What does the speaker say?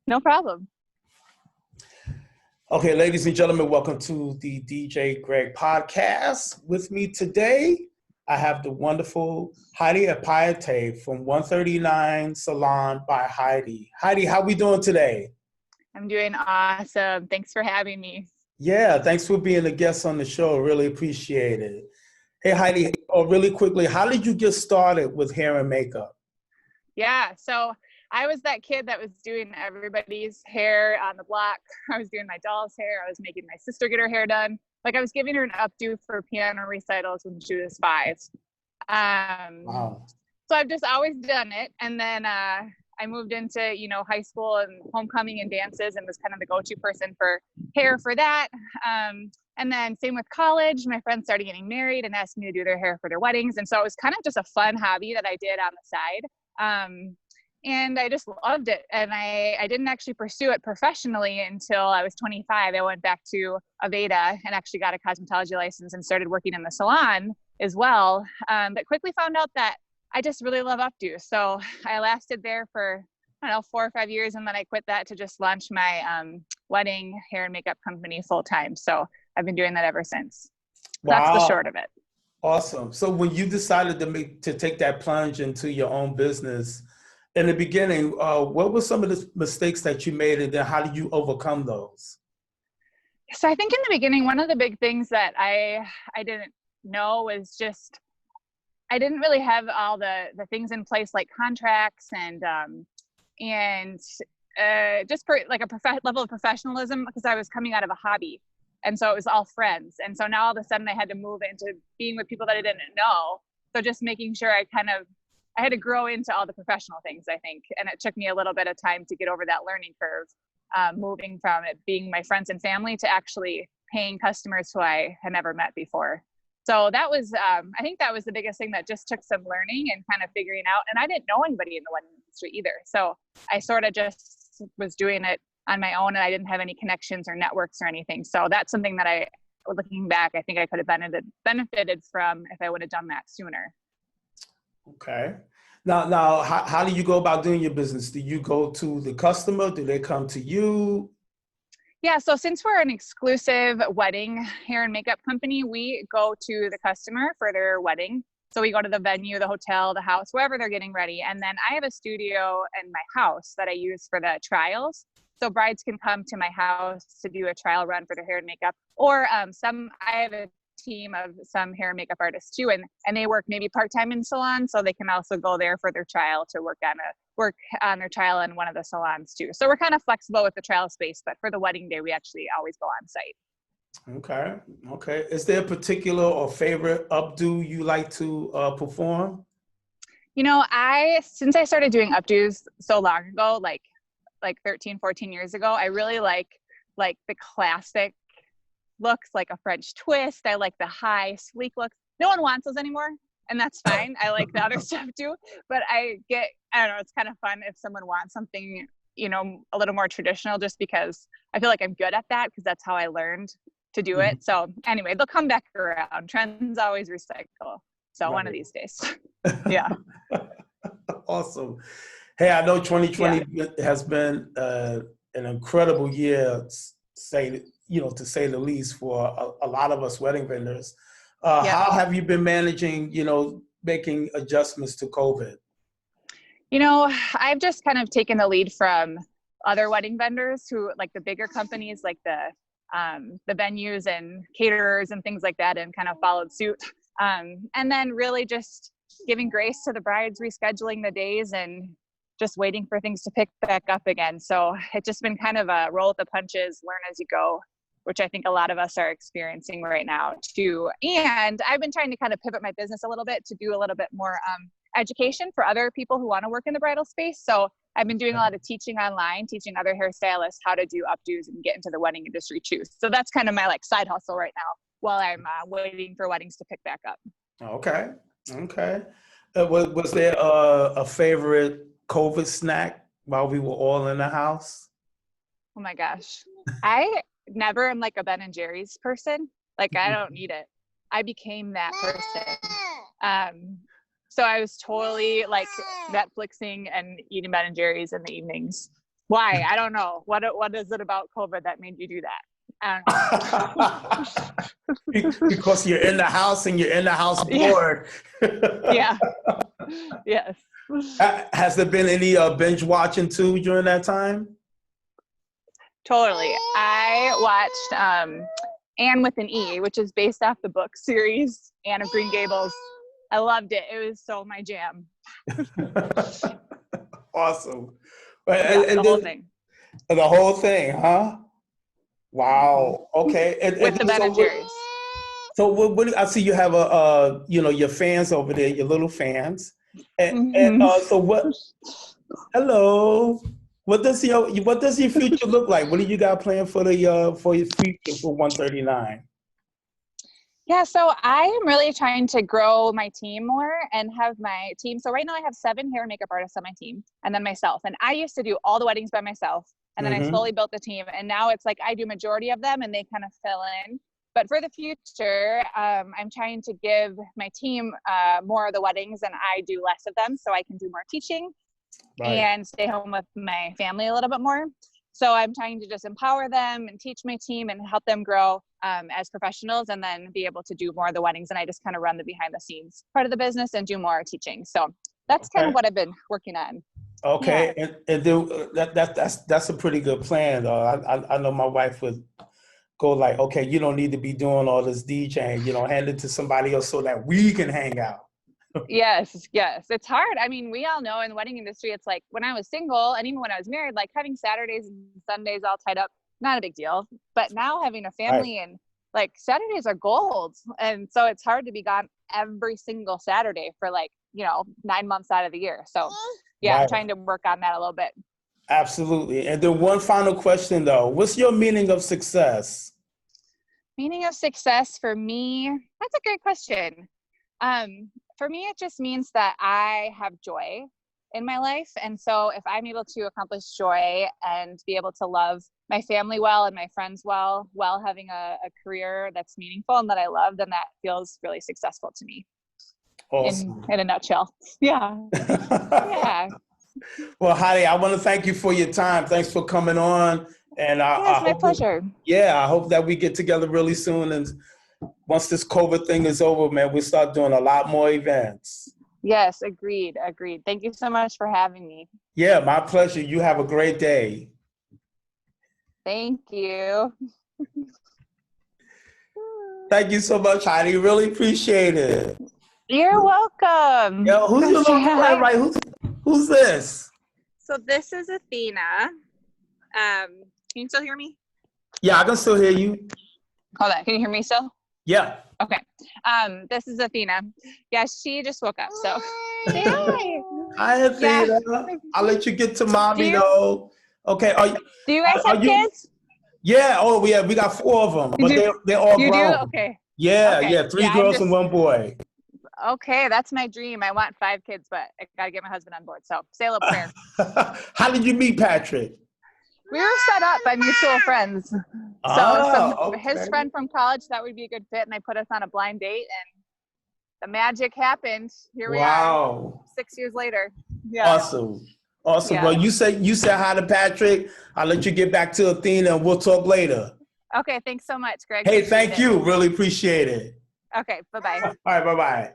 No problem. Okay, ladies and gentlemen, welcome to the DJ Greg podcast. With me today, I have the wonderful Heidi Apkaette from 139 Salon by Heidi. Heidi, how we doing today? I'm doing awesome. Thanks for having me. Yeah, thanks for being a guest on the show. Really appreciate it. Hey, Heidi, really quickly, how did you get started with hair and makeup? Yeah, so I was that kid that was doing everybody's hair on the block. I was doing my doll's hair. I was making my sister get her hair done. Like I was giving her an updo for piano recitals when she was 5. Wow. So I've just always done it. And then I moved into, high school and homecoming and dances and was kind of the go-to person for hair for that. And then same with college, my friends started getting married and asked me to do their hair for their weddings. And so it was kind of just a fun hobby that I did on the side. And I just loved it. And I didn't actually pursue it professionally until I was 25. I went back to Aveda and actually got a cosmetology license and started working in the salon as well. But quickly found out that I just really love updo. So I lasted there for, 4 or 5 years. And then I quit that to just launch my wedding hair and makeup company full time. So I've been doing that ever since. Wow. That's the short of it. Awesome. So when you decided to take that plunge into your own business, in the beginning, what were some of the mistakes that you made, and then how did you overcome those? So I think in the beginning, one of the big things that I didn't know was just, I didn't really have all the things in place like contracts and just like a level of professionalism, because I was coming out of a hobby. And so it was all friends. And so now all of a sudden I had to move into being with people that I didn't know. So just making sure I had to grow into all the professional things, I think. And it took me a little bit of time to get over that learning curve, moving from it being my friends and family to actually paying customers who I had never met before. So that was, I think that was the biggest thing that just took some learning and kind of figuring out. And I didn't know anybody in the wedding industry either. So I sort of just was doing it on my own, and I didn't have any connections or networks or anything. So that's something that looking back, I think I could have benefited from if I would have done that sooner. Okay. Now, how do you go about doing your business? Do you go to the customer? Do they come to you? Yeah, so since we're an exclusive wedding hair and makeup company, we go to the customer for their wedding. So we go to the venue, the hotel, the house, wherever they're getting ready. And then I have a studio in my house that I use for the trials. So brides can come to my house to do a trial run for their hair and makeup. Or I have a team of some hair and makeup artists too, and they work maybe part-time in salon, so they can also go there for their trial to work on their trial in one of the salons too. So we're kind of flexible with the trial space, but for the wedding day we actually always go on site. Okay. Is there a particular or favorite updo you like to perform? Since I started doing updos so long ago, like 13, 14 years ago, I really like the classic looks, like a French twist. I like the high, sleek looks. No one wants those anymore, and that's fine. I like the other stuff too, but I don't know, it's kind of fun if someone wants something, a little more traditional, just because I feel like I'm good at that, because that's how I learned to do it. So anyway, they'll come back around. Trends always recycle. So One of these days. Yeah. Awesome. Hey, I know 2020 has been an incredible year, to say the least, for a lot of us wedding vendors. How have you been managing, making adjustments to COVID? I've just kind of taken the lead from other wedding vendors who, like the bigger companies, like the venues and caterers and things like that, and kind of followed suit. And then really just giving grace to the brides, rescheduling the days, and just waiting for things to pick back up again. So it's just been kind of a roll with the punches, learn as you go, which I think a lot of us are experiencing right now too. And I've been trying to kind of pivot my business a little bit to do a little bit more education for other people who want to work in the bridal space. So I've been doing a lot of teaching online, teaching other hairstylists how to do updos and get into the wedding industry too. So that's kind of my side hustle right now while I'm waiting for weddings to pick back up. Okay. Was there a favorite COVID snack while we were all in the house? Oh my gosh. I never am like a Ben and Jerry's person. I don't need it. I became that person. So I was totally Netflixing and eating Ben and Jerry's in the evenings. Why? I don't know. What is it about COVID that made you do that? I don't know. Because you're in the house and you're in the house Yeah. bored. Yeah. Yes. Has there been any binge watching too during that time? Totally. I watched Anne with an E, which is based off the book series Anne of Green Gables. I loved it. It was so my jam. Awesome. Yeah, And the whole thing. The whole thing, huh? Wow. Okay. With the Ben and Jerry's. So what I see you have your fans over there, your little fans. And so what, hello. What does your future look like? What do you got planned for your future for 139? Yeah, so I am really trying to grow my team more and have my team. So right now I have 7 hair and makeup artists on my team and then myself. And I used to do all the weddings by myself. And then I slowly built the team. And now it's like I do majority of them and they kind of fill in. But for the future, I'm trying to give my team more of the weddings and I do less of them so I can do more teaching and stay home with my family a little bit more. So I'm trying to just empower them and teach my team and help them grow as professionals and then be able to do more of the weddings. And I just kind of run the behind the scenes part of the business and do more teaching. So that's kind of what I've been working on. Okay. Yeah. And then that's a pretty good plan though. I know my wife would go like, okay, you don't need to be doing all this DJing, hand it to somebody else so that we can hang out. Yes. It's hard. I mean, we all know in the wedding industry, it's like when I was single and even when I was married, like having Saturdays and Sundays all tied up, not a big deal. But now having a family and like Saturdays are gold. And so it's hard to be gone every single Saturday for 9 months out of the year. So I'm trying to work on that a little bit. Absolutely. And then one final question though, what's your meaning of success? Meaning of success for me, that's a great question. For me, it just means that I have joy in my life. And so if I'm able to accomplish joy and be able to love my family well and my friends well, while having a career that's meaningful and that I love, then that feels really successful to me. Awesome. In a nutshell. Yeah. Yeah. Well, Heidi, I want to thank you for your time. Thanks for coming on. And it's my pleasure. I hope that we get together really soon. And once this COVID thing is over, man, we'll start doing a lot more events. Yes, agreed. Thank you so much for having me. Yeah, my pleasure. You have a great day. Thank you. Thank you so much, Heidi. Really appreciate it. You're welcome. Yo, who's your little friend, right? Who's this? So this is Athena. Can you still hear me? Yeah, I can still hear you. Hold on. Can you hear me still? Yeah. Okay. This is Athena. Yeah, she just woke up. So say hi. Hi, Athena. Yeah. I'll let you get to mommy though. Okay. Do you guys have kids? Yeah. Oh, yeah. We got 4 of them, but they're all grown. You do? Okay. Yeah. Okay. Yeah. 3 girls and 1 boy. Okay, that's my dream. I want 5 kids, but I gotta get my husband on board. So say a little prayer. How did you meet Patrick? We were set up by mutual friends. So his friend from college thought we'd be a good fit, and they put us on a blind date, and the magic happened. Here we are, 6 years later. Yeah. Awesome. Yeah. Well, you say hi to Patrick. I'll let you get back to Athena, and we'll talk later. Okay, thanks so much, Greg. Hey, thank you. Really appreciate it. Okay, bye-bye. All right, bye-bye.